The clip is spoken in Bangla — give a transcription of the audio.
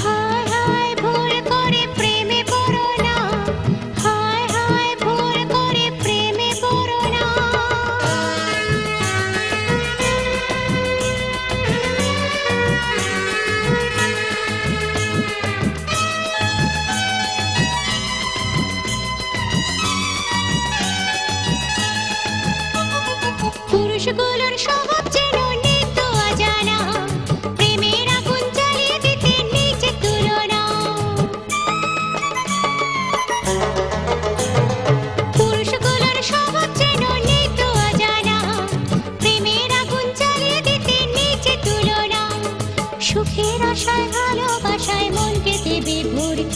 হায় হায় ভুল করে প্রেমে পড়ো না, হায় হায় ভুল করে প্রেমে পড়ো না। পুরুষগুলোর স্বভাব যেন নিত্য অজানা, প্রেমের আগুন জ্বালিয়ে দিতে নিচে তুলনা। পুরুষগুলোর স্বভাব যেন নিত্য অজানা, প্রেমের আগুন জ্বালিয়ে দিতে নিচে তুলনা। সুখের আশায় ভালোবাসায় মনকে দেবে ভরে